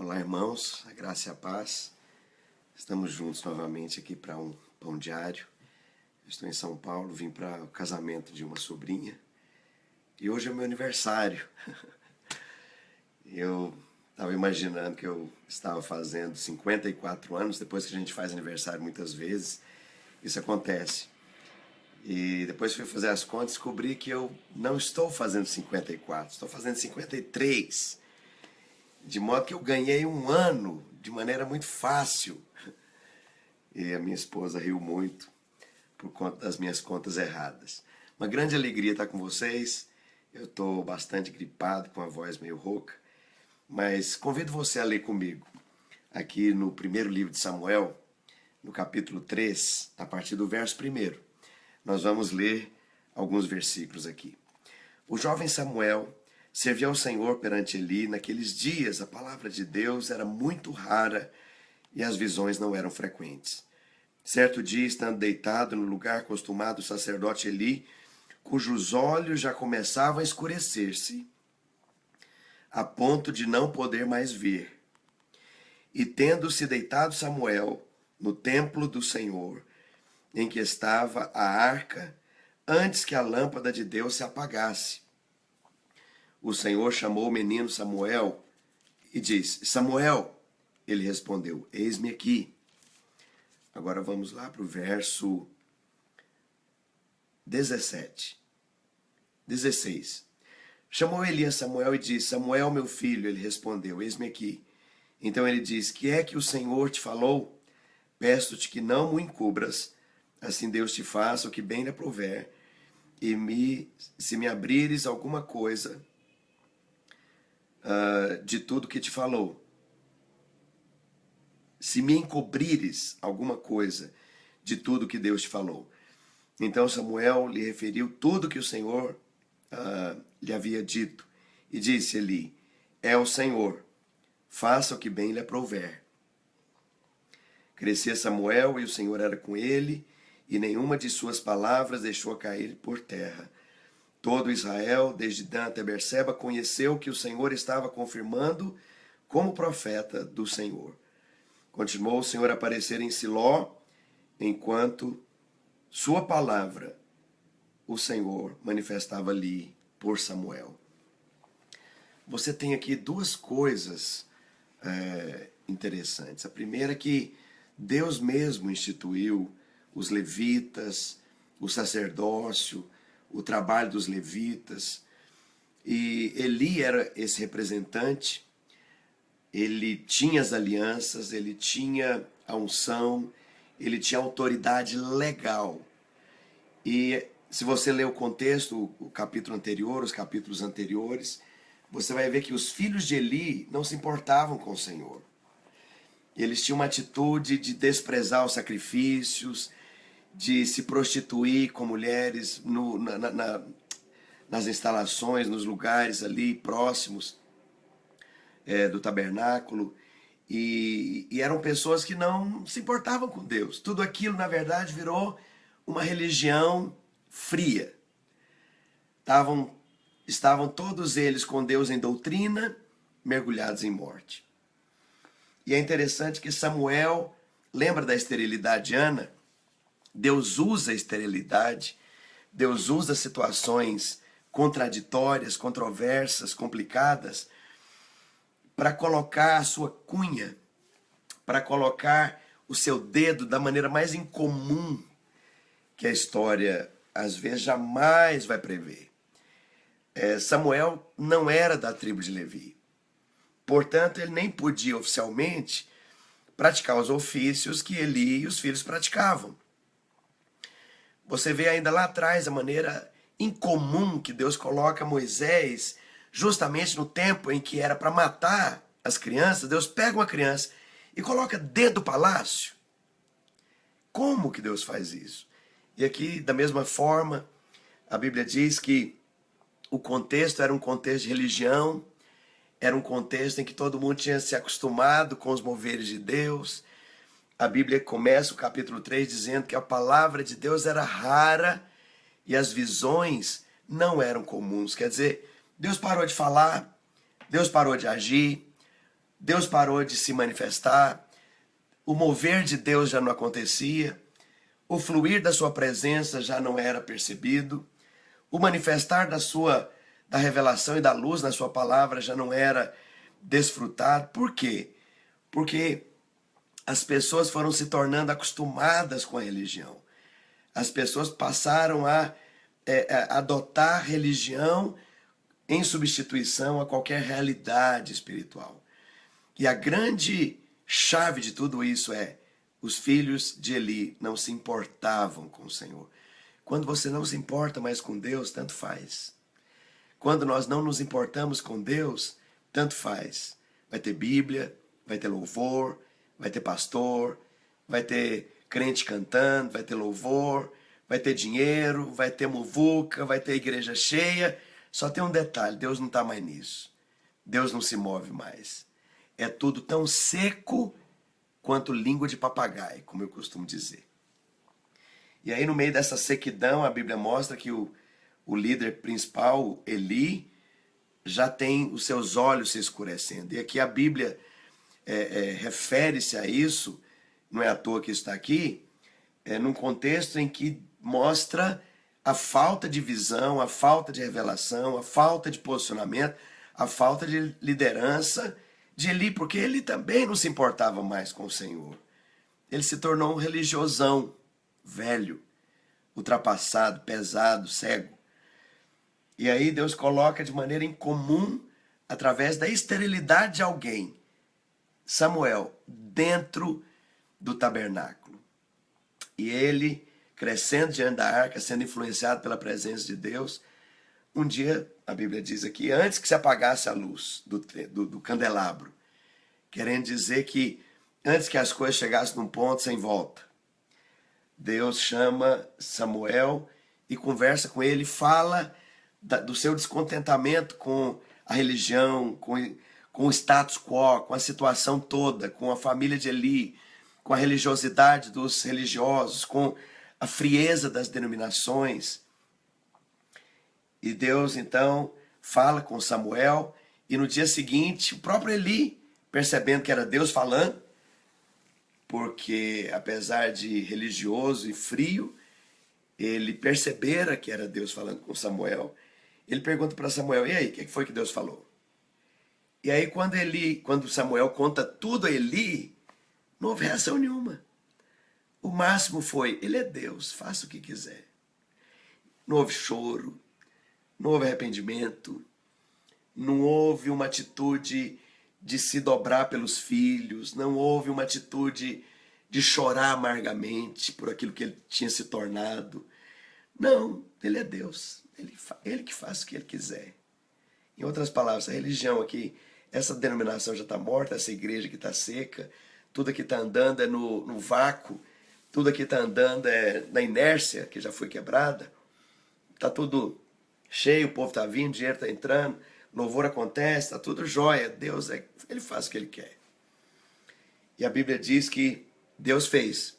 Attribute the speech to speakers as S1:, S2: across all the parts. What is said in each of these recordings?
S1: Olá, irmãos, a graça e a paz. Estamos juntos novamente aqui para um pão diário. Estou em São Paulo, vim para o casamento de uma sobrinha e hoje é meu aniversário. Eu estava imaginando que eu estava fazendo 54 anos, depois que a gente faz aniversário muitas vezes, isso acontece. E depois fui fazer as contas e descobri que eu não estou fazendo 54, estou fazendo 53. De modo que eu ganhei um ano de maneira muito fácil. E a minha esposa riu muito por conta das minhas contas erradas. Uma grande alegria estar com vocês. Eu estou bastante gripado, com a voz meio rouca. Mas convido você a ler comigo. Aqui no primeiro livro de Samuel, no capítulo 3, a partir do verso 1. Nós vamos ler alguns versículos aqui. O jovem Samuel servia ao Senhor perante Eli. Naqueles dias a palavra de Deus era muito rara e as visões não eram frequentes. Certo dia, estando deitado no lugar acostumado, o sacerdote Eli, cujos olhos já começavam a escurecer-se, a ponto de não poder mais ver. E tendo-se deitado Samuel no templo do Senhor, em que estava a arca, antes que a lâmpada de Deus se apagasse, o Senhor chamou o menino Samuel e disse: Samuel. Ele respondeu: eis-me aqui. Agora vamos lá para o verso 16. Chamou Eli a Samuel e disse: Samuel, meu filho. Ele respondeu: eis-me aqui. Então ele disse: que é que o Senhor te falou? Peço-te que não me encubras, assim Deus te faça o que bem lhe aprouver, e se me abrires alguma coisa de tudo que te falou. Se me encobrires alguma coisa de tudo que Deus te falou. Então Samuel lhe referiu tudo que o Senhor lhe havia dito. E disse Eli: é o Senhor, faça o que bem lhe aprouver. Crescia Samuel e o Senhor era com ele, e nenhuma de suas palavras deixou cair por terra. Todo Israel, desde Dan até Berseba, conheceu que o Senhor estava confirmando como profeta do Senhor. Continuou o Senhor a aparecer em Siló, enquanto sua palavra, o Senhor, manifestava ali por Samuel. Você tem aqui duas coisas interessantes. A primeira é que Deus mesmo instituiu os levitas, o sacerdócio, o trabalho dos levitas. E Eli era esse representante. Ele tinha as alianças, ele tinha a unção, ele tinha autoridade legal. E se você ler o contexto, o capítulo anterior, os capítulos anteriores, você vai ver que os filhos de Eli não se importavam com o Senhor. Eles tinham uma atitude de desprezar os sacrifícios, de se prostituir com mulheres nas instalações, nos lugares ali próximos do tabernáculo, e eram pessoas que não se importavam com Deus. Tudo aquilo, na verdade, virou uma religião fria. Estavam todos eles com Deus em doutrina, mergulhados em morte. E é interessante que Samuel, lembra da esterilidade de Ana? Deus usa a esterilidade, Deus usa situações contraditórias, controversas, complicadas, para colocar a sua cunha, para colocar o seu dedo da maneira mais incomum que a história, às vezes, jamais vai prever. Samuel não era da tribo de Levi. Portanto, ele nem podia oficialmente praticar os ofícios que Eli e os filhos praticavam. Você vê ainda lá atrás a maneira incomum que Deus coloca Moisés, justamente no tempo em que era para matar as crianças. Deus pega uma criança e coloca dentro do palácio. Como que Deus faz isso? E aqui, da mesma forma, a Bíblia diz que o contexto era um contexto de religião, era um contexto em que todo mundo tinha se acostumado com os moveres de Deus. A Bíblia começa o capítulo 3 dizendo que a palavra de Deus era rara e as visões não eram comuns. Quer dizer, Deus parou de falar, Deus parou de agir, Deus parou de se manifestar, o mover de Deus já não acontecia, o fluir da sua presença já não era percebido, o manifestar da revelação e da luz na sua palavra já não era desfrutado. Por quê? Porque as pessoas foram se tornando acostumadas com a religião. As pessoas passaram a adotar religião em substituição a qualquer realidade espiritual. E a grande chave de tudo isso é: os filhos de Eli não se importavam com o Senhor. Quando você não se importa mais com Deus, tanto faz. Quando nós não nos importamos com Deus, tanto faz. Vai ter Bíblia, vai ter louvor, vai ter pastor, vai ter crente cantando, vai ter louvor, vai ter dinheiro, vai ter muvuca, vai ter igreja cheia. Só tem um detalhe: Deus não está mais nisso. Deus não se move mais. É tudo tão seco quanto língua de papagaio, como eu costumo dizer. E aí, no meio dessa sequidão, a Bíblia mostra que o líder principal, Eli, já tem os seus olhos se escurecendo. E aqui a Bíblia refere-se a isso, não é à toa que está aqui, num contexto em que mostra a falta de visão, a falta de revelação, a falta de posicionamento, a falta de liderança de Eli, porque ele também não se importava mais com o Senhor. Ele se tornou um religiosão, velho, ultrapassado, pesado, cego. E aí Deus coloca de maneira incomum, através da esterilidade de alguém, Samuel, dentro do tabernáculo. E ele, crescendo diante da arca, sendo influenciado pela presença de Deus, um dia, a Bíblia diz aqui, antes que se apagasse a luz do candelabro, querendo dizer que antes que as coisas chegassem num ponto sem volta, Deus chama Samuel e conversa com ele, fala do seu descontentamento com a religião, com o status quo, com a situação toda, com a família de Eli, com a religiosidade dos religiosos, com a frieza das denominações. E Deus então fala com Samuel, e no dia seguinte o próprio Eli, percebendo que era Deus falando, porque apesar de religioso e frio, ele percebera que era Deus falando com Samuel. Ele pergunta para Samuel: e aí, o que foi que Deus falou? E aí quando Samuel conta tudo a Eli, não houve reação nenhuma. O máximo foi: ele é Deus, faça o que quiser. Não houve choro, não houve arrependimento, não houve uma atitude de se dobrar pelos filhos, não houve uma atitude de chorar amargamente por aquilo que ele tinha se tornado. Não, ele é Deus, ele que faz o que ele quiser. Em outras palavras, a religião aqui, essa denominação já está morta, essa igreja que está seca, tudo aqui está andando é no vácuo, tudo aqui está andando é na inércia, que já foi quebrada, está tudo cheio, o povo está vindo, dinheiro está entrando, louvor acontece, está tudo jóia. Deus, ele faz o que ele quer. E a Bíblia diz que Deus fez,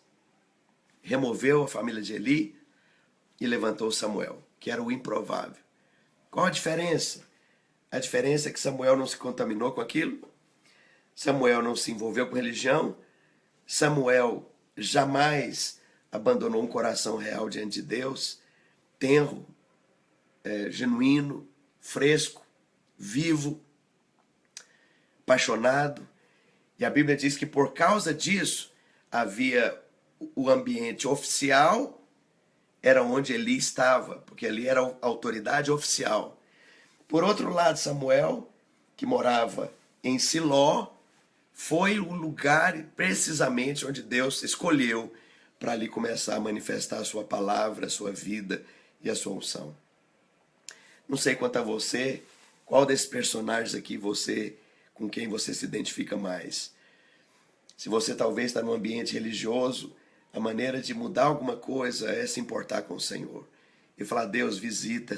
S1: removeu a família de Eli e levantou Samuel, que era o improvável. Qual a diferença? A diferença é que Samuel não se contaminou com aquilo, Samuel não se envolveu com religião, Samuel jamais abandonou um coração real diante de Deus, tenro, genuíno, fresco, vivo, apaixonado. E a Bíblia diz que por causa disso havia o ambiente oficial, era onde Eli estava, porque ali era a autoridade oficial. Por outro lado, Samuel, que morava em Siló, foi o lugar precisamente onde Deus escolheu para ali começar a manifestar a sua palavra, a sua vida e a sua unção. Não sei quanto a você, qual desses personagens aqui com quem você se identifica mais. Se você talvez está num ambiente religioso, a maneira de mudar alguma coisa é se importar com o Senhor. E falar: Deus, visita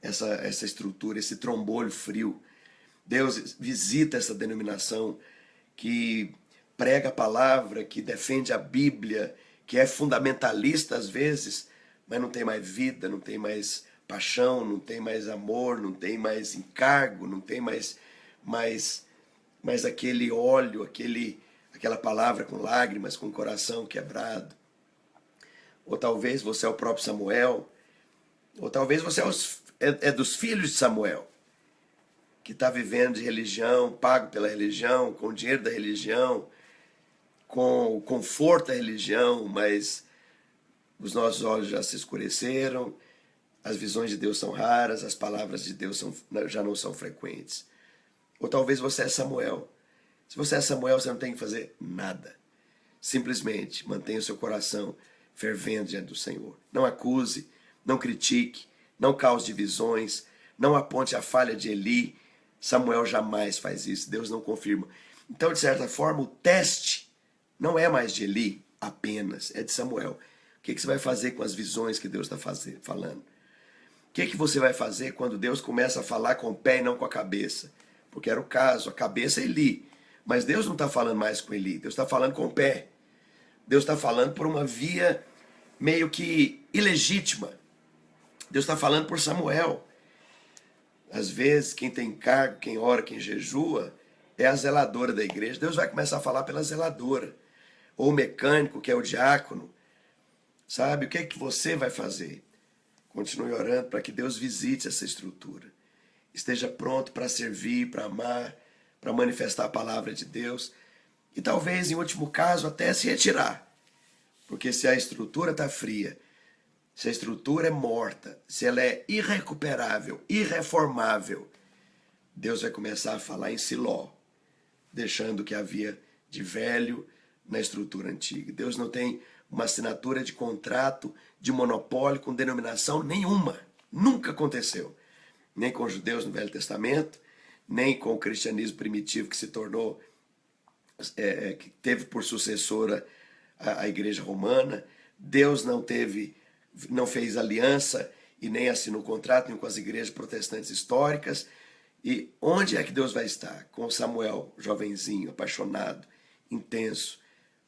S1: essa estrutura, esse trombolho frio. Deus, visita essa denominação que prega a palavra, que defende a Bíblia, que é fundamentalista às vezes, mas não tem mais vida, não tem mais paixão, não tem mais amor, não tem mais encargo, não tem mais mas aquele óleo, aquela palavra com lágrimas, com o coração quebrado. Ou talvez você é o próprio Samuel, ou talvez você é dos filhos de Samuel, que está vivendo de religião, pago pela religião, com o dinheiro da religião, com o conforto da religião, mas os nossos olhos já se escureceram, as visões de Deus são raras, as palavras de Deus já não são frequentes. Ou talvez você é Samuel. Se você é Samuel, você não tem que fazer nada. Simplesmente mantenha o seu coração fervendo diante do Senhor. Não acuse, não critique, não cause divisões, não aponte a falha de Eli. Samuel jamais faz isso, Deus não confirma. Então, de certa forma, o teste não é mais de Eli apenas, é de Samuel. O que você vai fazer com as visões que Deus está falando? O que você vai fazer quando Deus começa a falar com o pé e não com a cabeça? Porque era o caso, a cabeça é Eli. Mas Deus não está falando mais com Eli, Deus está falando com o pé. Deus está falando por uma via meio que ilegítima. Deus está falando por Samuel. Às vezes, quem tem cargo, quem ora, quem jejua, é a zeladora da igreja. Deus vai começar a falar pela zeladora. Ou o mecânico, que é o diácono. Sabe, o que é que você vai fazer? Continue orando para que Deus visite essa estrutura. Esteja pronto para servir, para amar, para manifestar a palavra de Deus. E talvez, em último caso, até se retirar. Porque se a estrutura está fria, se a estrutura é morta, se ela é irrecuperável, irreformável, Deus vai começar a falar em Siló, deixando o que havia de velho na estrutura antiga. Deus não tem uma assinatura de contrato, de monopólio com denominação nenhuma. Nunca aconteceu. Nem com os judeus no Velho Testamento, nem com o cristianismo primitivo que se tornou, que teve por sucessora a igreja romana. Deus não fez aliança e nem assinou contrato nem com as igrejas protestantes históricas. E onde é que Deus vai estar? Com Samuel, jovenzinho, apaixonado, intenso,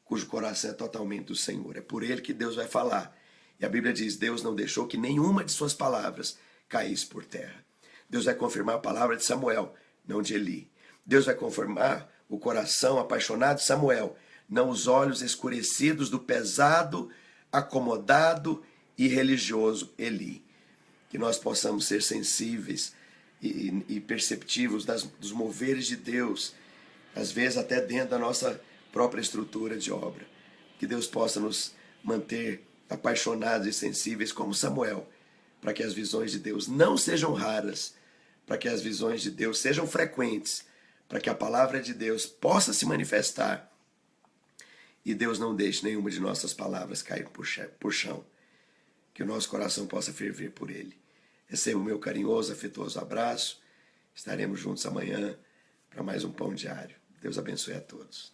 S1: cujo coração é totalmente do Senhor. É por ele que Deus vai falar. E a Bíblia diz, Deus não deixou que nenhuma de suas palavras caísse por terra. Deus vai confirmar a palavra de Samuel, não de Eli. Deus vai confirmar o coração apaixonado de Samuel, não os olhos escurecidos do pesado, acomodado e religioso Eli. Que nós possamos ser sensíveis e perceptivos dos moveres de Deus, às vezes até dentro da nossa própria estrutura de obra. Que Deus possa nos manter apaixonados e sensíveis como Samuel, para que as visões de Deus não sejam raras, para que as visões de Deus sejam frequentes, para que a palavra de Deus possa se manifestar e Deus não deixe nenhuma de nossas palavras cair por chão. Que o nosso coração possa ferver por ele. Receba o meu carinhoso, afetuoso abraço. Estaremos juntos amanhã para mais um Pão Diário. Deus abençoe a todos.